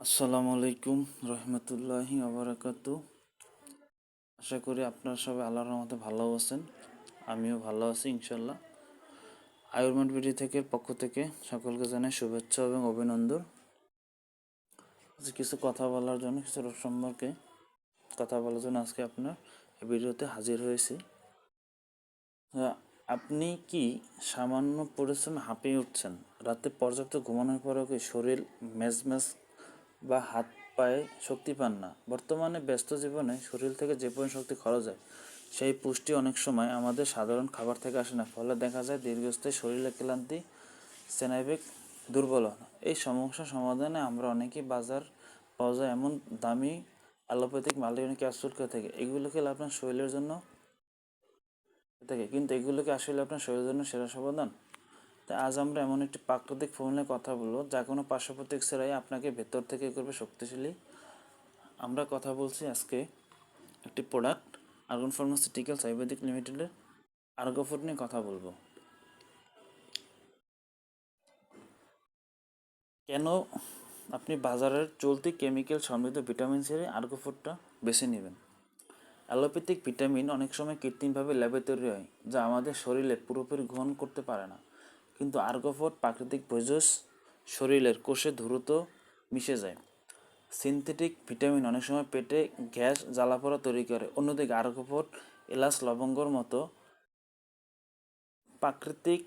আসসালামু আলাইকুম রহমতুল্লাহি আবরাকাতু। আশা করি আপনারা সবাই আল্লাহর রহমতে ভালো আছেন। আমিও ভালো আছি ইনশাল্লাহ। আয়ুর্বেদ বিডি থেকে পক্ষ থেকে সকলকে জানাই শুভেচ্ছা এবং অভিনন্দন। কিছু কথা বলার জন্য কিছু রোগ সম্পর্কে কথা বলার জন্য আজকে আপনার এই ভিডিওতে হাজির হয়েছি। আপনি কি সামান্য পরিশ্রমে হাঁপিয়ে উঠছেন? রাতে পর্যাপ্ত ঘুমানোর পরেও কি শরীর ম্যাজ বা হাত পায়ে শক্তি পান না? বর্তমানে ব্যস্ত জীবনে শরীর থেকে যে পরিমাণ শক্তি খরচ হয়, সেই পুষ্টি অনেক সময় আমাদের সাধারণ খাবার থেকে আসে না। ফলে দেখা যায় দীর্ঘস্থায়ী শরীরে ক্লান্তি, স্নায়বিক দুর্বলতা। এই সমস্যা সমাধানে আমরা অনেকেই বাজার পাওয়া যায় এমন দামি অ্যালোপ্যাথিক মাল্টিভিটামিন ক্যাপসুল খেয়ে থাকে। এগুলো খেলে আপনার শরীরের জন্য কিন্তু এগুলোকে আসলে আপনার শরীরের জন্য সেরা সমাধান? তাই আজ আমরা এমন একটি প্রাকৃতিক ফর্মুলায় কথা বলবো যা কোনো পার্শ্বপ্রতিক্রিয়া ছাড়াই আপনাকে ভেতর থেকে করবে শক্তিশালী। আমরা কথা বলছি আজকে একটি প্রোডাক্ট আর্গন ফার্মাসিউটিক্যালস আয়ুর্বেদিক লিমিটেডের আর্গোফুড নিয়ে কথা বলবো। কেন আপনি বাজারের চলতি কেমিক্যাল সমৃদ্ধ ভিটামিন সি আর্গোফুডটা বেছে নেবেন? অ্যালোপ্যাথিক ভিটামিন অনেক সময় কৃত্রিমভাবে ল্যাবে তৈরি হয়, যা আমাদের শরীরে পুরোপুরি গ্রহণ করতে পারে না। কিন্তু আর্গোফুড প্রাকৃতিক ভেষজ শরীরের কোষে দ্রুত মিশে যায়। সিনথেটিক ভিটামিন অনেক সময় পেটে গ্যাস জ্বালাপোড়া তৈরি করে। অন্যদিকে আর্গোফুড এলাচ লবঙ্গর মতো প্রাকৃতিক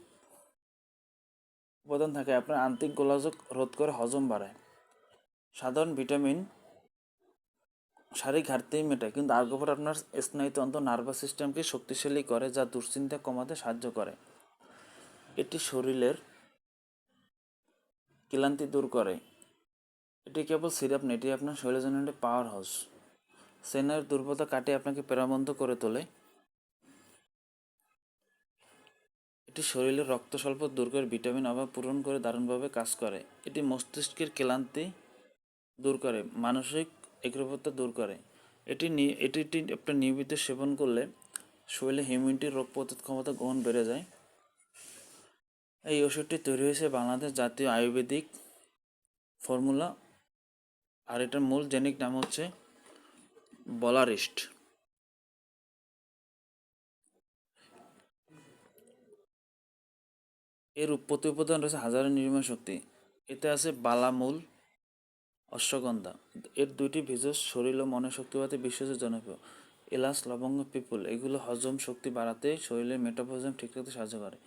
উপাদান থাকে আপনার আন্তরিক গোলযোগ রোধ করে, হজম বাড়ায়। সাধারণ ভিটামিন শারীরিক ঘাটতি মেটায়, কিন্তু আর্গোফুড আপনার স্নায়ুতন্ত্র নার্ভাস সিস্টেমকে শক্তিশালী করে, যা দুশ্চিন্তা কমাতে সাহায্য করে। এটি শরীরের ক্লান্তি দূর করে। এটি কেবল সিরাপ নেই, এটি আপনার শরীরের জন্য একটি পাওয়ার হাউস। সেনার দুর্বলতা কাটিয়ে আপনাকে প্রাণবন্ত করে তোলে। এটি শরীরের রক্ত স্বল্প দূর করে, ভিটামিন অভাব পূরণ করে দারুণভাবে কাজ করে। এটি মস্তিষ্কের ক্লান্তি দূর করে, মানসিক একাগ্রতা দূর করে। এটি আপনার নিয়মিত সেবন করলে শরীরে হিউম্যানিটি রোগ প্রতিরোধ ক্ষমতা গ্রহণ বেড়ে যায়। এই ওষুধটি তৈরি হয়েছে বাংলাদেশ জাতীয় আয়ুর্বেদিক ফর্মুলা, আর এটার মূল জেনিক নাম হচ্ছে বলারিস্ট। এর উৎপত্তি উপাদান রয়েছে হাজারো নির্মল শক্তি। এতে আছে বালামূল, অশ্বগন্ধা। এর দুইটি ভেষজ শরীর ও মনের শক্তি বাড়াতে বিশ্বজুড়ে জনপ্রিয়। এলাচ লবঙ্গ পিপুল এগুলো হজম শক্তি বাড়াতে, শরীরের মেটাবলিজম ঠিক রাখতে সাহায্য করে।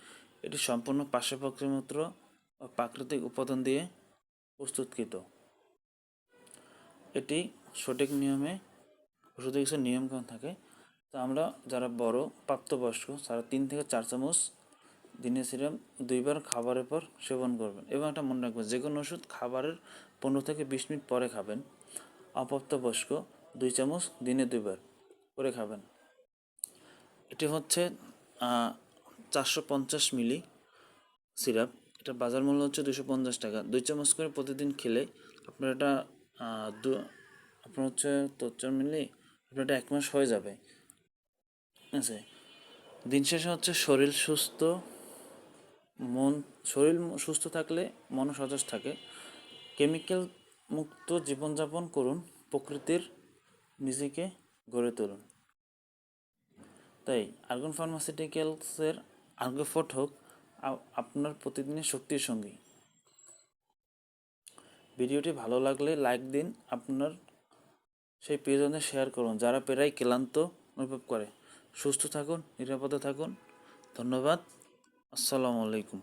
এটি সম্পূর্ণ পার্শ্বপ্রতিক্রিয়া ও প্রাকৃতিক উপাদান দিয়ে প্রস্তুতকৃত। এটি সঠিক নিয়মে ওষুধে কিছু নিয়মকানুন থাকে। তো আমরা যারা বড় প্রাপ্তবয়স্ক তারা 3 থেকে 4 চামচ দিনে সিরাম 2বার খাবারের পর সেবন করবেন। এবং একটা মনে রাখবেন, যে কোনো ওষুধ খাবারের 15 থেকে 20 মিনিট পরে খাবেন। অপ্রাপ্তবয়স্ক 2 চামচ দিনে 2বার করে খাবেন। এটি হচ্ছে 450 মিলি সিরাপ। এটা বাজার মূল্য হচ্ছে 250 টাকা। 2 চামচ করে প্রতিদিন খেলে আপনার এটা আপনার হচ্ছে 4 মিলি, আপনার এটা 1 মাস হয়ে যাবে। ঠিক আছে। দিন শেষে হচ্ছে শরীর সুস্থ থাকলে মন সতেজ থাকে। কেমিক্যাল মুক্ত জীবনযাপন করুন, প্রকৃতির নিজেকে গড়ে তুলুন। তাই আর্গন ফার্মাসিউটিক্যালসের আর্গোফুড হোক আপনার প্রতিদিনের শক্তির সঙ্গী। ভিডিওটি ভালো লাগলে লাইক দিন, আপনার সেই প্রিয়জনদের শেয়ার করুন যারা প্রায় ক্লান্ত অনুভব করে। সুস্থ থাকুন, নিরাপদে থাকুন। ধন্যবাদ। আসসালামু আলাইকুম।